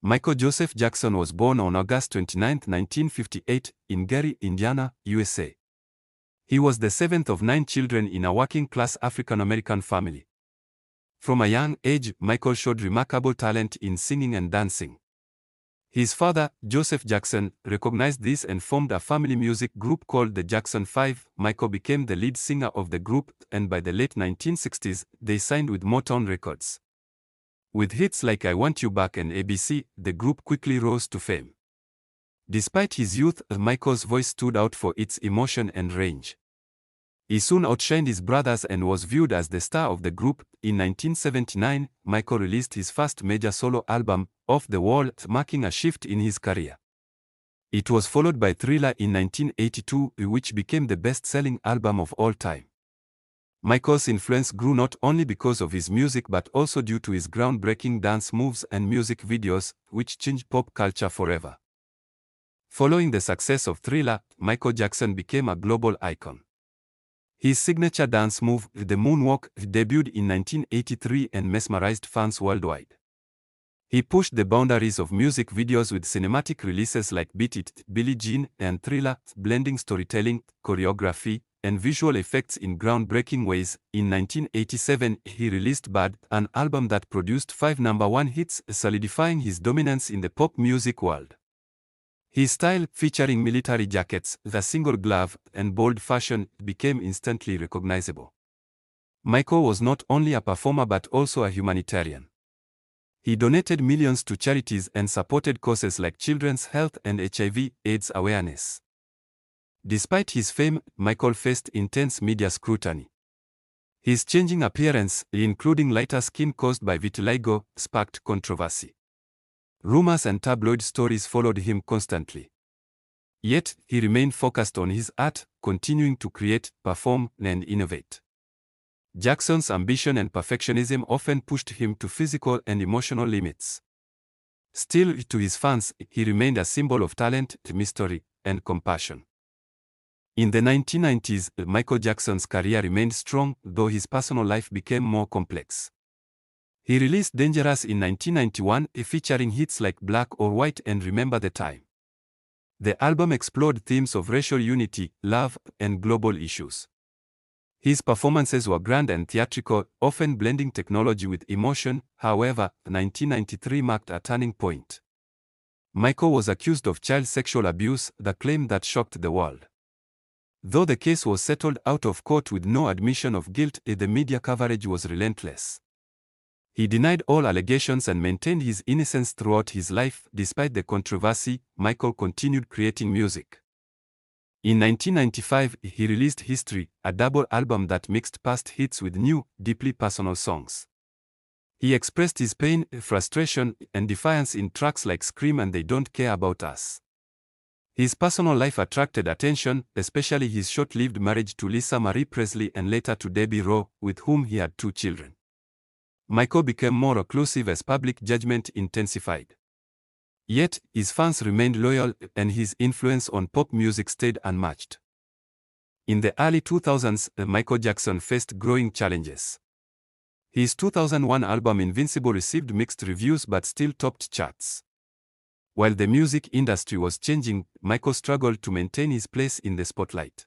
Michael Joseph Jackson was born on August 29, 1958, in Gary, Indiana, USA. He was the seventh of 9 children in a working-class African-American family. From a young age, Michael showed remarkable talent in singing and dancing. His father, Joseph Jackson, recognized this and formed a family music group called the Jackson 5. Michael became the lead singer of the group, and by the late 1960s, they signed with Motown Records. With hits like I Want You Back and ABC, the group quickly rose to fame. Despite his youth, Michael's voice stood out for its emotion and range. He soon outshined his brothers and was viewed as the star of the group. In 1979, Michael released his first major solo album, Off the Wall, marking a shift in his career. It was followed by Thriller in 1982, which became the best-selling album of all time. Michael's influence grew not only because of his music but also due to his groundbreaking dance moves and music videos, which changed pop culture forever. Following the success of Thriller, Michael Jackson became a global icon. His signature dance move, the moonwalk, debuted in 1983 and mesmerized fans worldwide. He pushed the boundaries of music videos with cinematic releases like Beat It, Billie Jean, and Thriller, blending storytelling, choreography, and visual effects in groundbreaking ways. In 1987, he released Bad, an album that produced 5 #1 hits, solidifying his dominance in the pop music world. His style, featuring military jackets, the single glove, and bold fashion, became instantly recognizable. Michael was not only a performer but also a humanitarian. He donated millions to charities and supported causes like children's health and HIV/AIDS awareness. Despite his fame, Michael faced intense media scrutiny. His changing appearance, including lighter skin caused by vitiligo, sparked controversy. Rumors and tabloid stories followed him constantly. Yet, he remained focused on his art, continuing to create, perform, and innovate. Jackson's ambition and perfectionism often pushed him to physical and emotional limits. Still, to his fans, he remained a symbol of talent, mystery, and compassion. In the 1990s, Michael Jackson's career remained strong, though his personal life became more complex. He released Dangerous in 1991, featuring hits like Black or White and Remember the Time. The album explored themes of racial unity, love, and global issues. His performances were grand and theatrical, often blending technology with emotion. However, 1993 marked a turning point. Michael was accused of child sexual abuse, the claim that shocked the world. Though the case was settled out of court with no admission of guilt, the media coverage was relentless. He denied all allegations and maintained his innocence throughout his life. Despite the controversy, Michael continued creating music. In 1995, he released History, a double album that mixed past hits with new, deeply personal songs. He expressed his pain, frustration, and defiance in tracks like Scream and They Don't Care About Us. His personal life attracted attention, especially his short-lived marriage to Lisa Marie Presley and later to Debbie Rowe, with whom he had 2 children. Michael became more reclusive as public judgment intensified. Yet, his fans remained loyal, and his influence on pop music stayed unmatched. In the early 2000s, Michael Jackson faced growing challenges. His 2001 album Invincible received mixed reviews but still topped charts. While the music industry was changing, Michael struggled to maintain his place in the spotlight.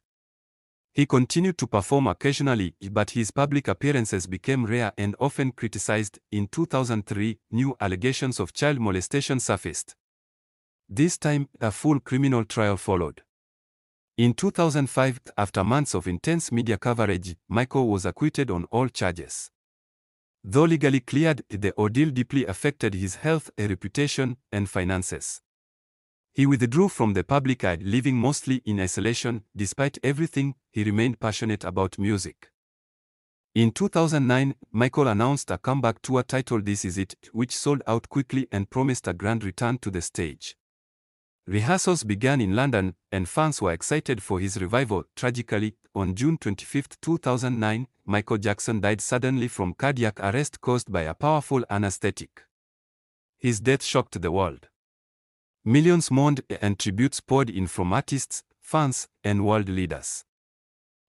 He continued to perform occasionally, but his public appearances became rare and often criticized. In 2003, new allegations of child molestation surfaced. This time, a full criminal trial followed. In 2005, after months of intense media coverage, Michael was acquitted on all charges. Though legally cleared, the ordeal deeply affected his health, reputation, and finances. He withdrew from the public eye, living mostly in isolation. Despite everything, he remained passionate about music. In 2009, Michael announced a comeback tour titled This Is It, which sold out quickly and promised a grand return to the stage. Rehearsals began in London, and fans were excited for his revival. Tragically, on June 25, 2009, Michael Jackson died suddenly from cardiac arrest caused by a powerful anesthetic. His death shocked the world. Millions mourned, and tributes poured in from artists, fans, and world leaders.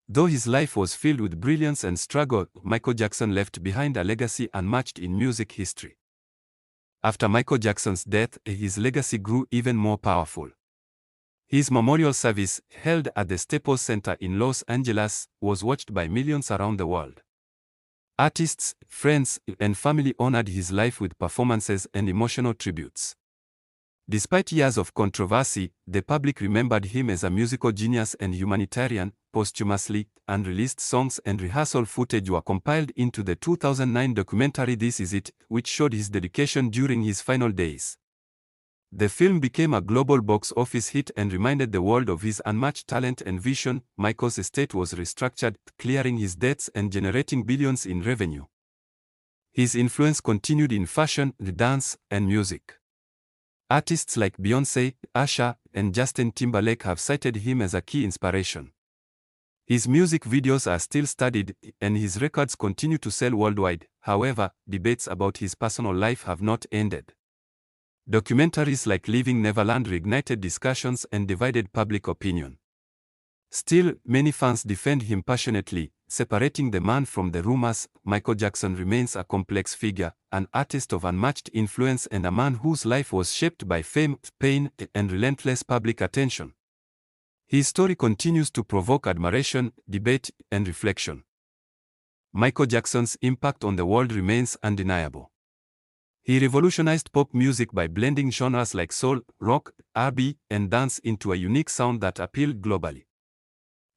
Though his life was filled with brilliance and struggle, Michael Jackson left behind a legacy unmatched in music history. After Michael Jackson's death, his legacy grew even more powerful. His memorial service, held at the Staples Center in Los Angeles, was watched by millions around the world. Artists, friends, and family honored his life with performances and emotional tributes. Despite years of controversy, the public remembered him as a musical genius and humanitarian. Posthumously, unreleased songs and rehearsal footage were compiled into the 2009 documentary This Is It, which showed his dedication during his final days. The film became a global box office hit and reminded the world of his unmatched talent and vision. Michael's estate was restructured, clearing his debts and generating billions in revenue. His influence continued in fashion, dance, and music. Artists like Beyoncé, Usher, and Justin Timberlake have cited him as a key inspiration. His music videos are still studied, and his records continue to sell worldwide. However, debates about his personal life have not ended. Documentaries like Leaving Neverland reignited discussions and divided public opinion. Still, many fans defend him passionately, separating the man from the rumors. Michael Jackson remains a complex figure, an artist of unmatched influence and a man whose life was shaped by fame, pain, and relentless public attention. His story continues to provoke admiration, debate, and reflection. Michael Jackson's impact on the world remains undeniable. He revolutionized pop music by blending genres like soul, rock, R&B, and dance into a unique sound that appealed globally.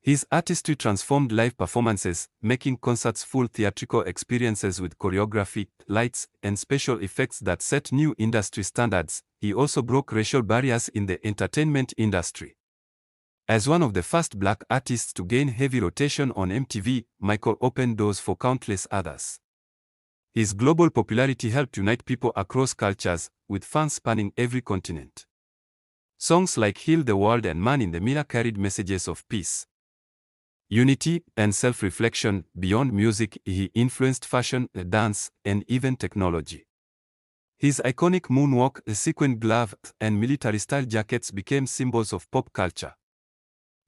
His artistry transformed live performances, making concerts full theatrical experiences with choreography, lights, and special effects that set new industry standards. He also broke racial barriers in the entertainment industry. As one of the first black artists to gain heavy rotation on MTV, Michael opened doors for countless others. His global popularity helped unite people across cultures, with fans spanning every continent. Songs like Heal the World and Man in the Mirror carried messages of peace, unity, and self-reflection. Beyond music, he influenced fashion, dance, and even technology. His iconic moonwalk, sequin glove, and military-style jackets became symbols of pop culture.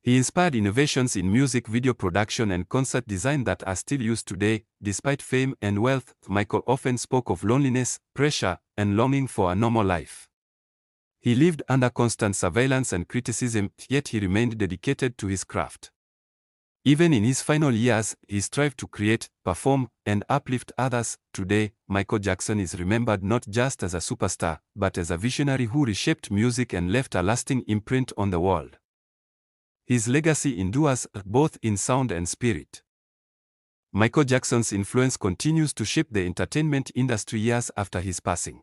He inspired innovations in music video production and concert design that are still used today. Despite fame and wealth, Michael often spoke of loneliness, pressure, and longing for a normal life. He lived under constant surveillance and criticism, yet he remained dedicated to his craft. Even in his final years, he strived to create, perform, and uplift others. Today, Michael Jackson is remembered not just as a superstar, but as a visionary who reshaped music and left a lasting imprint on the world. His legacy endures, both in sound and spirit. Michael Jackson's influence continues to shape the entertainment industry years after his passing.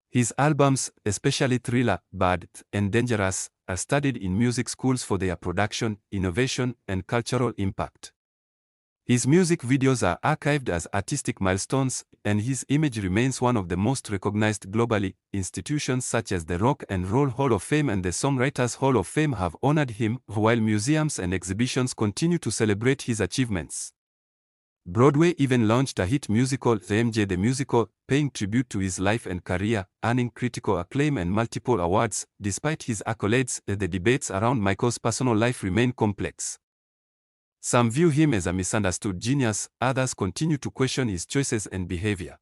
His albums, especially Thriller, Bad, and Dangerous, are studied in music schools for their production, innovation, and cultural impact. His music videos are archived as artistic milestones, and his image remains one of the most recognized globally. Institutions such as the Rock and Roll Hall of Fame and the Songwriters Hall of Fame have honored him, while museums and exhibitions continue to celebrate his achievements. Broadway even launched a hit musical, The MJ the Musical, paying tribute to his life and career, earning critical acclaim and multiple awards. Despite his accolades, the debates around Michael's personal life remain complex. Some view him as a misunderstood genius, others continue to question his choices and behavior.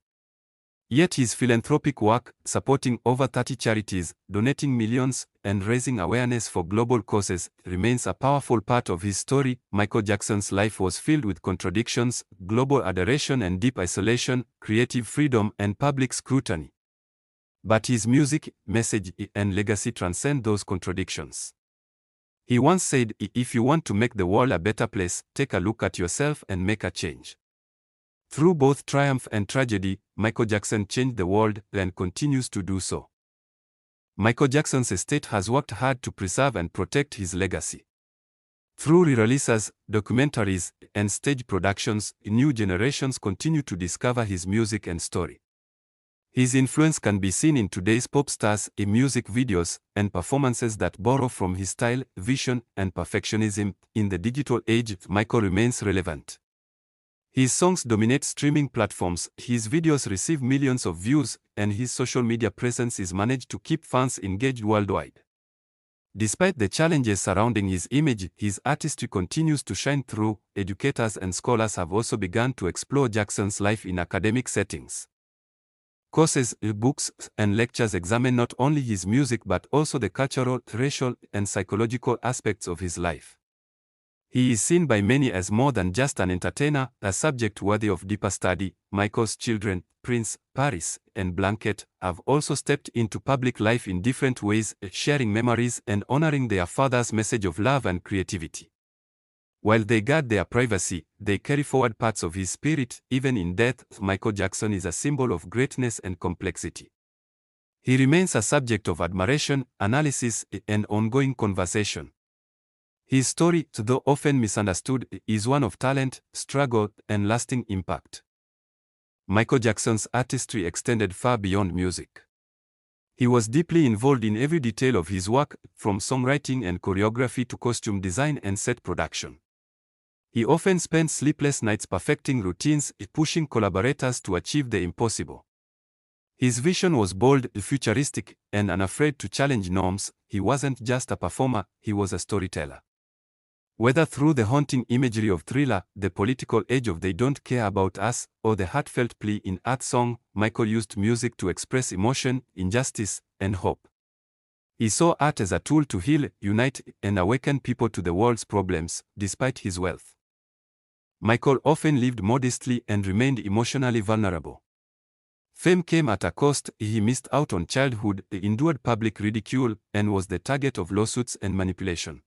Yet his philanthropic work, supporting over 30 charities, donating millions, and raising awareness for global causes, remains a powerful part of his story. Michael Jackson's life was filled with contradictions, global adoration and deep isolation, creative freedom and public scrutiny. But his music, message, and legacy transcend those contradictions. He once said, "If you want to make the world a better place, take a look at yourself and make a change." Through both triumph and tragedy, Michael Jackson changed the world and continues to do so. Michael Jackson's estate has worked hard to preserve and protect his legacy. Through re-releases, documentaries, and stage productions, new generations continue to discover his music and story. His influence can be seen in today's pop stars, in music videos, and performances that borrow from his style, vision, and perfectionism. In the digital age, Michael remains relevant. His songs dominate streaming platforms, his videos receive millions of views, and his social media presence is managed to keep fans engaged worldwide. Despite the challenges surrounding his image, his artistry continues to shine through. Educators and scholars have also begun to explore Jackson's life in academic settings. Courses, books, and lectures examine not only his music but also the cultural, racial, and psychological aspects of his life. He is seen by many as more than just an entertainer, a subject worthy of deeper study. Michael's children, Prince, Paris, and Blanket, have also stepped into public life in different ways, sharing memories and honoring their father's message of love and creativity. While they guard their privacy, they carry forward parts of his spirit. Even in death, Michael Jackson is a symbol of greatness and complexity. He remains a subject of admiration, analysis, and ongoing conversation. His story, though often misunderstood, is one of talent, struggle, and lasting impact. Michael Jackson's artistry extended far beyond music. He was deeply involved in every detail of his work, from songwriting and choreography to costume design and set production. He often spent sleepless nights perfecting routines, pushing collaborators to achieve the impossible. His vision was bold, futuristic, and unafraid to challenge norms. He wasn't just a performer, he was a storyteller. Whether through the haunting imagery of Thriller, the political edge of They Don't Care About Us, or the heartfelt plea in Earth Song, Michael used music to express emotion, injustice, and hope. He saw art as a tool to heal, unite, and awaken people to the world's problems, despite his wealth. Michael often lived modestly and remained emotionally vulnerable. Fame came at a cost. He missed out on childhood, endured public ridicule, and was the target of lawsuits and manipulation.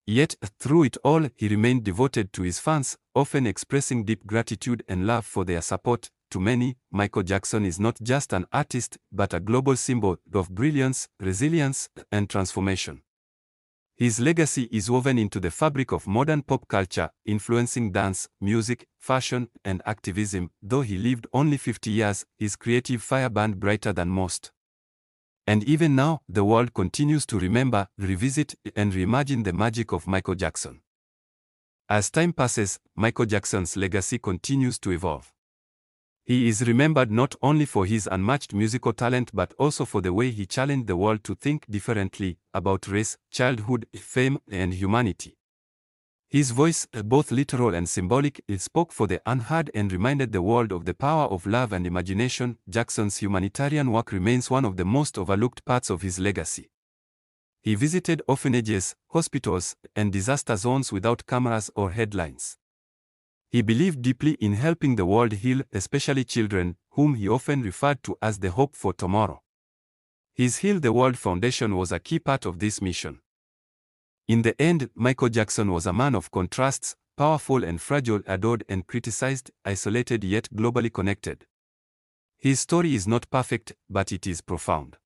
Yet, through it all, he remained devoted to his fans, often expressing deep gratitude and love for their support. To many, Michael Jackson is not just an artist, but a global symbol of brilliance, resilience, and transformation. His legacy is woven into the fabric of modern pop culture, influencing dance, music, fashion, and activism. Though he lived only 50 years, his creative fire burned brighter than most. And even now, the world continues to remember, revisit, and reimagine the magic of Michael Jackson. As time passes, Michael Jackson's legacy continues to evolve. He is remembered not only for his unmatched musical talent but also for the way he challenged the world to think differently about race, childhood, fame, and humanity. His voice, both literal and symbolic, spoke for the unheard and reminded the world of the power of love and imagination. Jackson's humanitarian work remains one of the most overlooked parts of his legacy. He visited orphanages, hospitals, and disaster zones without cameras or headlines. He believed deeply in helping the world heal, especially children, whom he often referred to as the hope for tomorrow. His Heal the World Foundation was a key part of this mission. In the end, Michael Jackson was a man of contrasts, powerful and fragile, adored and criticized, isolated yet globally connected. His story is not perfect, but it is profound.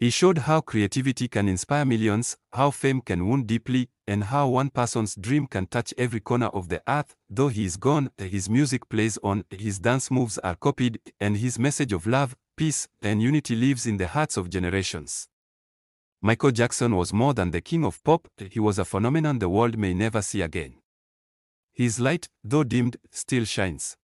He showed how creativity can inspire millions, how fame can wound deeply, and how one person's dream can touch every corner of the earth. Though he is gone, his music plays on, his dance moves are copied, and his message of love, peace, and unity lives in the hearts of generations. Michael Jackson was more than the king of pop. He was a phenomenon the world may never see again. His light, though dimmed, still shines.